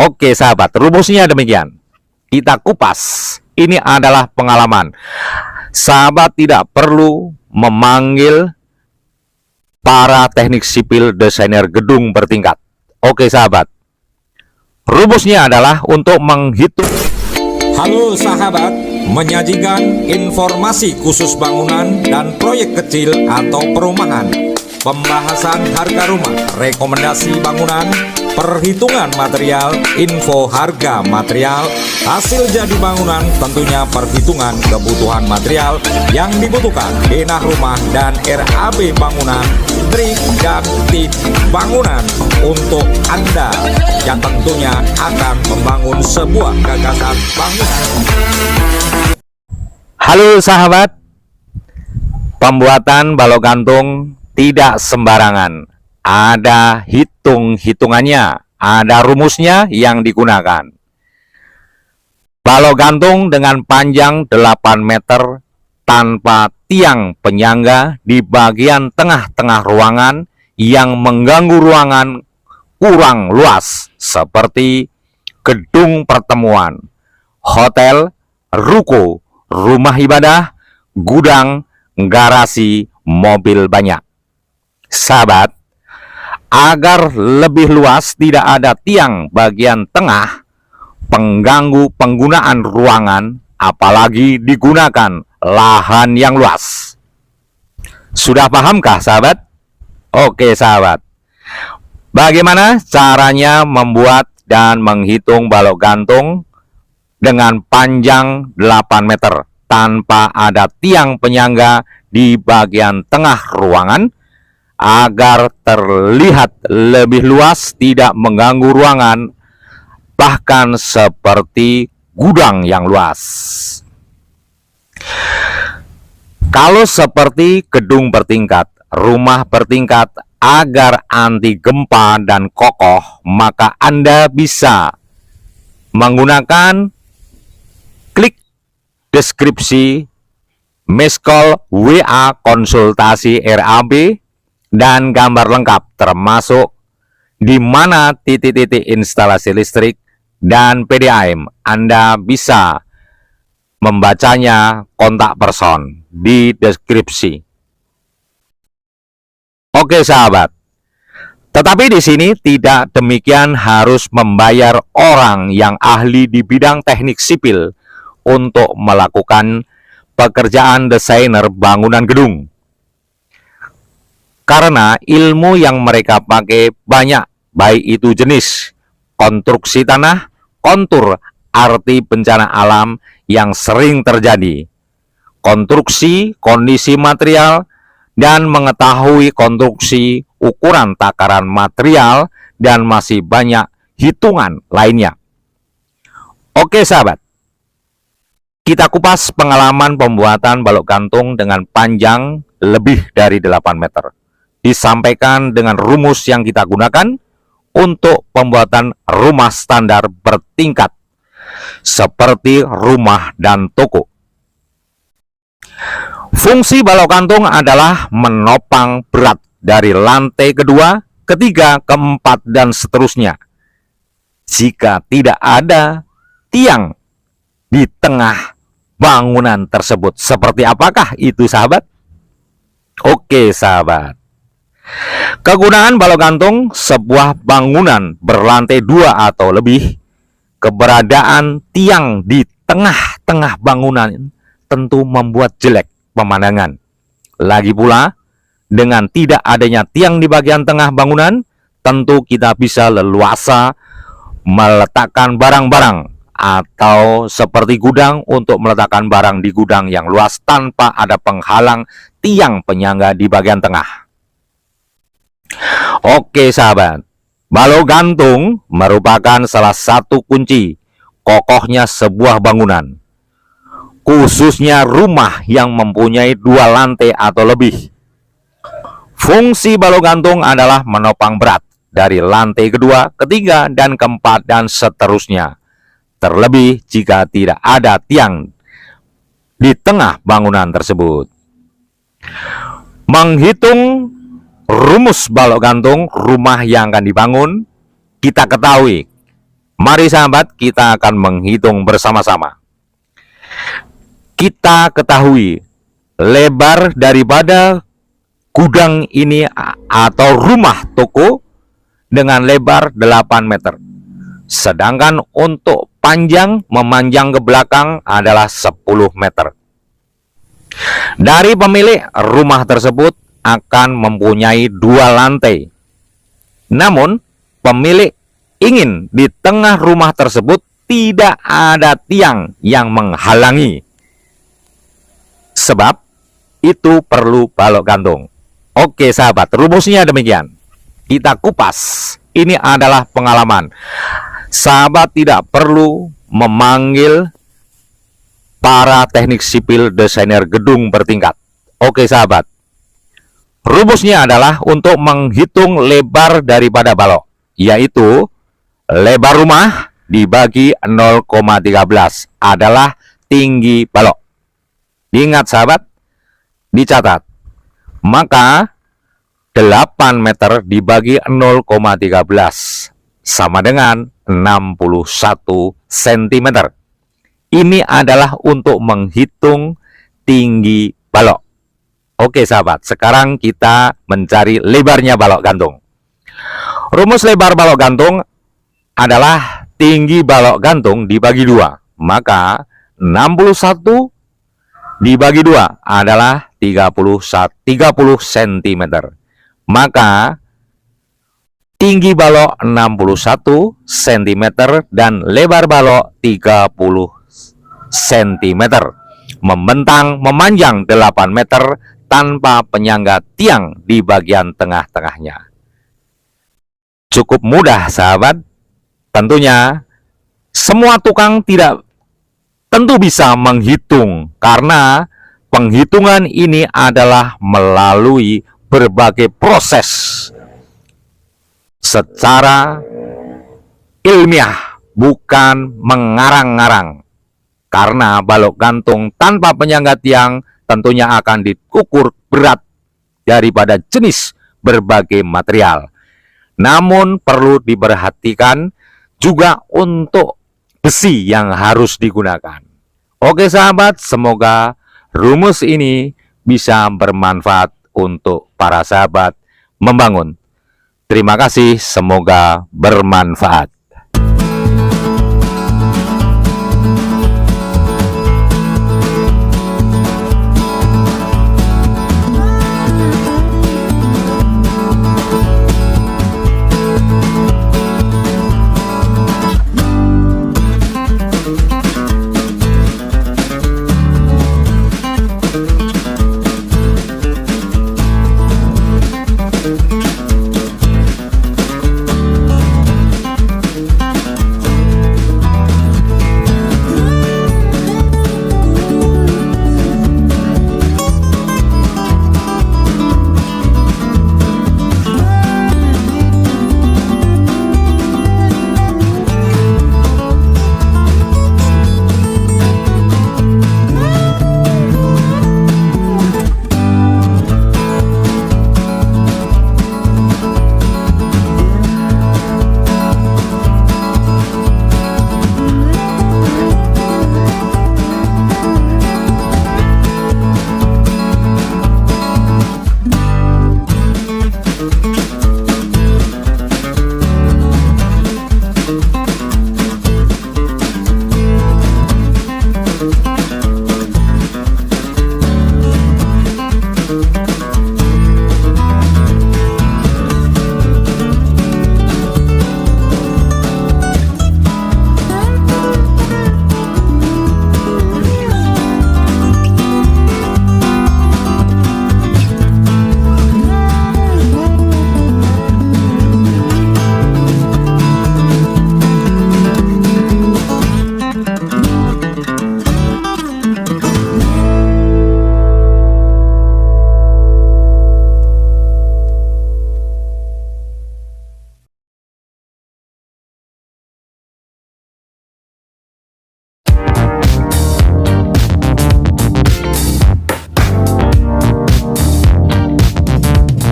Oke sahabat, rumusnya demikian. Kita kupas. Ini adalah pengalaman. Sahabat tidak perlu memanggil para teknik sipil desainer gedung bertingkat. Oke sahabat, rumusnya adalah untuk menghitung. Halo sahabat, menyajikan informasi khusus bangunan dan proyek kecil atau perumahan, pembahasan harga rumah, rekomendasi bangunan, perhitungan material, info harga material, hasil jadi bangunan, tentunya perhitungan kebutuhan material yang dibutuhkan, denah rumah dan RAB bangunan, trik dan tip bangunan untuk Anda yang tentunya akan membangun sebuah gagasan bangunan. Halo sahabat, pembuatan balok gantung tidak sembarangan. Ada hitung-hitungannya, ada rumusnya yang digunakan. Balok gantung dengan panjang 8 meter tanpa tiang penyangga di bagian tengah-tengah ruangan yang mengganggu ruangan kurang luas seperti gedung pertemuan, hotel, ruko, rumah ibadah, gudang, garasi, mobil banyak. Sahabat, agar lebih luas tidak ada tiang bagian tengah pengganggu penggunaan ruangan, apalagi digunakan lahan yang luas. Sudah pahamkah sahabat? Oke sahabat, bagaimana caranya membuat dan menghitung balok gantung dengan panjang 8 meter tanpa ada tiang penyangga di bagian tengah ruangan agar terlihat lebih luas, tidak mengganggu ruangan, bahkan seperti gudang yang luas. Kalau seperti gedung bertingkat, rumah bertingkat, agar anti gempa dan kokoh, maka Anda bisa menggunakan klik deskripsi, miss call, WA, konsultasi RAB, dan gambar lengkap termasuk di mana titik-titik instalasi listrik dan PDAM. Anda bisa membacanya, kontak person di deskripsi. Oke sahabat, tetapi di sini tidak demikian harus membayar orang yang ahli di bidang teknik sipil untuk melakukan pekerjaan desainer bangunan gedung. Karena ilmu yang mereka pakai banyak, baik itu jenis konstruksi tanah, kontur, arti bencana alam yang sering terjadi, konstruksi, kondisi material, dan mengetahui konstruksi, ukuran takaran material, dan masih banyak hitungan lainnya. Oke sahabat, kita kupas pengalaman pembuatan balok gantung dengan panjang lebih dari 8 meter. Disampaikan dengan rumus yang kita gunakan untuk pembuatan rumah standar bertingkat seperti rumah dan toko. Fungsi balok gantung adalah menopang berat dari lantai kedua, ketiga, keempat, dan seterusnya. Jika tidak ada tiang di tengah bangunan tersebut, seperti apakah itu sahabat? Oke sahabat, kegunaan balok gantung sebuah bangunan berlantai 2 atau lebih, keberadaan tiang di tengah-tengah bangunan tentu membuat jelek pemandangan. Lagi pula, dengan tidak adanya tiang di bagian tengah bangunan, tentu kita bisa leluasa meletakkan barang-barang atau seperti gudang untuk meletakkan barang di gudang yang luas tanpa ada penghalang tiang penyangga di bagian tengah. Oke sahabat, balok gantung merupakan salah satu kunci kokohnya sebuah bangunan, khususnya rumah yang mempunyai 2 lantai atau lebih. Fungsi balok gantung adalah menopang berat dari lantai kedua, ketiga, dan keempat, dan seterusnya. Terlebih jika tidak ada tiang di tengah bangunan tersebut. Menghitung rumus balok gantung rumah yang akan dibangun, kita ketahui Mari sahabat, kita akan menghitung bersama-sama. Kita ketahui lebar daripada gudang ini atau rumah toko dengan lebar 8 meter. Sedangkan untuk panjang memanjang ke belakang adalah 10 meter. Dari pemilik rumah tersebut akan mempunyai 2 lantai. Namun, pemilik ingin di tengah rumah tersebut tidak ada tiang yang menghalangi. Sebab itu perlu balok gantung. Oke sahabat, rumusnya demikian. Kita kupas. Ini adalah pengalaman. Sahabat tidak perlu memanggil para teknik sipil desainer gedung bertingkat. Oke sahabat, rumusnya adalah untuk menghitung lebar daripada balok, yaitu lebar rumah dibagi 0,13 adalah tinggi balok. Diingat sahabat, dicatat. Maka 8 meter dibagi 0,13 sama dengan 61 cm. Ini adalah untuk menghitung tinggi balok. Oke sahabat, sekarang kita mencari lebarnya balok gantung. Rumus lebar balok gantung adalah tinggi balok gantung dibagi 2. Maka 61 dibagi 2 adalah 30 cm. Maka tinggi balok 61 cm dan lebar balok 30 cm. Membentang memanjang 8 meter tanpa penyangga tiang di bagian tengah-tengahnya. Cukup mudah sahabat. Tentunya semua tukang tidak tentu bisa menghitung, karena penghitungan ini adalah melalui berbagai proses secara ilmiah, bukan mengarang-ngarang. Karena balok gantung tanpa penyangga tiang tentunya akan diukur berat daripada jenis berbagai material. Namun perlu diperhatikan juga untuk besi yang harus digunakan. Oke sahabat, semoga rumus ini bisa bermanfaat untuk para sahabat membangun. Terima kasih, semoga bermanfaat.